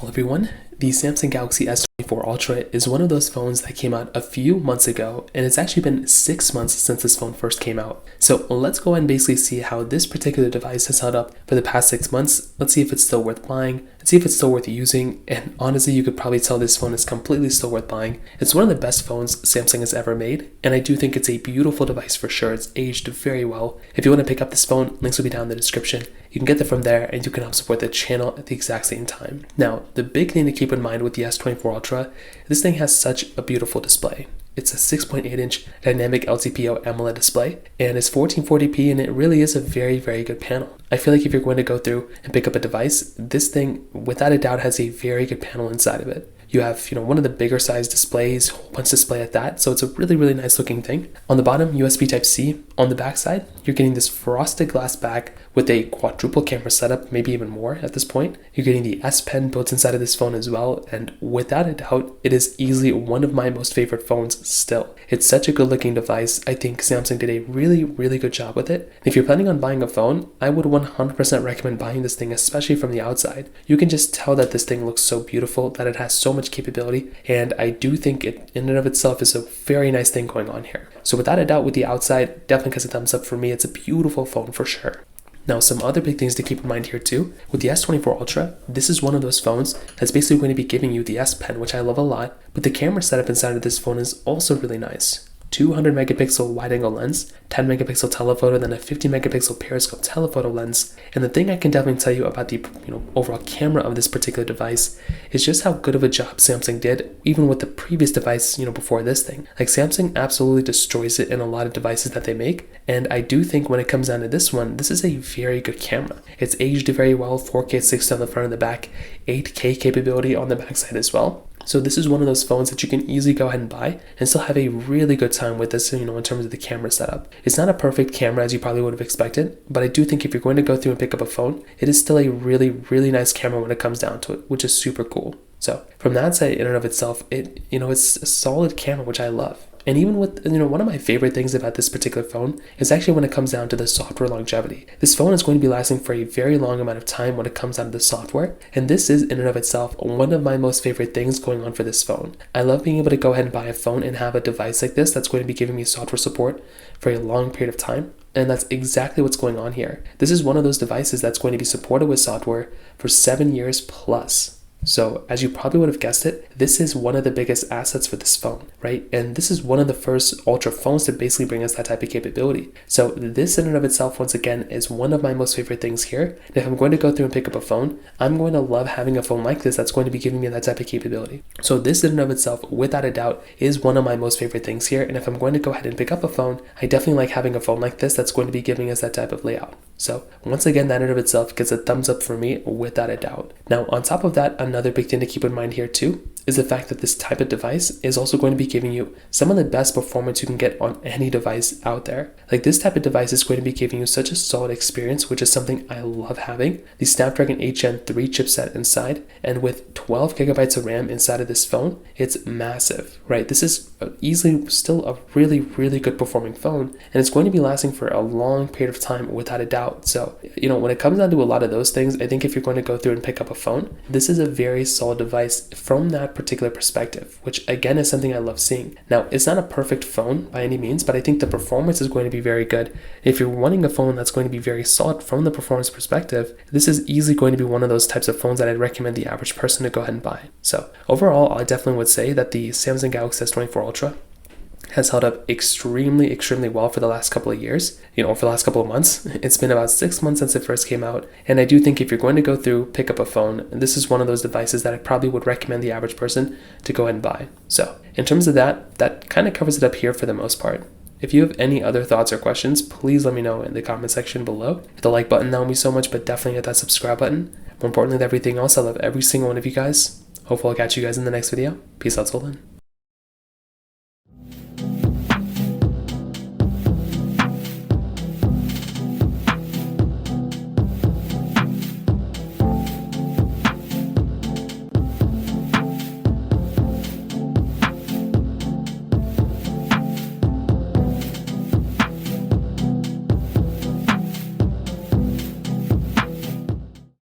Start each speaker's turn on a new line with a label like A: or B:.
A: Well, everyone, the Samsung Galaxy S24 Ultra is one of those phones that came out a few months ago, and it's actually been 6 months since this phone first came out. So let's go ahead and basically see how this particular device has held up for the past 6 months. Let's see if it's still worth buying. Let's see if it's still worth using. And honestly, you could probably tell this phone is completely still worth buying. It's one of the best phones Samsung has ever made, and I do think it's a beautiful device for sure. It's aged very well. If you want to pick up this phone, links will be down in the description. You can get them from there, and you can help support the channel at the exact same time. Now, the big thing to keep in mind with the S24 Ultra, this thing has such a beautiful display. It's a 6.8-inch dynamic LTPO AMOLED display, and it's 1440p, and it really is a very, very good panel. I feel like if you're going to go through and pick up a device, this thing, without a doubt, has a very good panel inside of it. You have, one of the bigger size displays, whole bunch display at that, so it's a really, really nice looking thing. On the bottom, USB Type-C. On the back side, you're getting this frosted glass back with a quadruple camera setup, maybe even more at this point. You're getting the S Pen built inside of this phone as well, and without a doubt, it is easily one of my most favorite phones still. It's such a good looking device. I think Samsung did a really, really good job with it. If you're planning on buying a phone, I would 100% recommend buying this thing, especially from the outside. You can just tell that this thing looks so beautiful, that it has so much capability, and I do think it in and of itself is a very nice thing going on here. So without a doubt, with the outside, definitely gets a thumbs up for me. It's a beautiful phone for sure. Now, some other big things to keep in mind here too. With the S24 Ultra, this is one of those phones that's basically going to be giving you the S Pen, which I love a lot, but the camera setup inside of this phone is also really nice. 200 megapixel wide angle lens, 10 megapixel telephoto, then a 50 megapixel periscope telephoto lens. And the thing I can definitely tell you about the overall camera of this particular device is just how good of a job Samsung did, even with the previous device, before this thing. Like, Samsung absolutely destroys it in a lot of devices that they make. And I do think when it comes down to this one, this is a very good camera. It's aged very well, 4K 60 on the front and the back, 8K capability on the backside as well. So this is one of those phones that you can easily go ahead and buy and still have a really good time with this, in terms of the camera setup. It's not a perfect camera as you probably would have expected, but I do think if you're going to go through and pick up a phone, it is still a really, really nice camera when it comes down to it, which is super cool. So from that side, in and of itself, it's a solid camera, which I love. And even with, one of my favorite things about this particular phone is actually when it comes down to the software longevity. This phone is going to be lasting for a very long amount of time when it comes down to the software. And this is in and of itself one of my most favorite things going on for this phone. I love being able to go ahead and buy a phone and have a device like this that's going to be giving me software support for a long period of time. And that's exactly what's going on here. This is one of those devices that's going to be supported with software for 7 years plus. So as you probably would have guessed it, this is one of the biggest assets for this phone, right? And this is one of the first Ultra phones to basically bring us that type of capability. So this in and of itself, once again, is one of my most favorite things here. And if I'm going to go through and pick up a phone, I'm going to love having a phone like this that's going to be giving me that type of capability. So this in and of itself, without a doubt, is one of my most favorite things here. And if I'm going to go ahead and pick up a phone, I definitely like having a phone like this that's going to be giving us that type of layout. So once again, that in and of itself gets a thumbs up for me without a doubt. Now, on top of that, another big thing to keep in mind here too is the fact that this type of device is also going to be giving you some of the best performance you can get on any device out there. Like, this type of device is going to be giving you such a solid experience, which is something I love having. The Snapdragon 8 Gen 3 chipset inside, and with 12 gigabytes of RAM inside of this phone, it's massive, right? This is easily still a really, really good performing phone, and it's going to be lasting for a long period of time without a doubt. So, when it comes down to a lot of those things, I think if you're going to go through and pick up a phone, this is a very solid device from that particular perspective, which again is something I love seeing. Now, it's not a perfect phone by any means, but I think the performance is going to be very good. If you're wanting a phone that's going to be very solid from the performance perspective, this is easily going to be one of those types of phones that I'd recommend the average person to go ahead and buy. So overall, I definitely would say that the Samsung Galaxy S24 Ultra has held up extremely, extremely well for the last couple of years, for the last couple of months. It's been about 6 months since it first came out. And I do think if you're going to go through, pick up a phone, this is one of those devices that I probably would recommend the average person to go ahead and buy. So in terms of that kind of covers it up here for the most part. If you have any other thoughts or questions, please let me know in the comment section below. Hit the like button, that would mean so much, but definitely hit that subscribe button. More importantly than everything else, I love every single one of you guys. Hopefully I'll catch you guys in the next video. Peace out till then.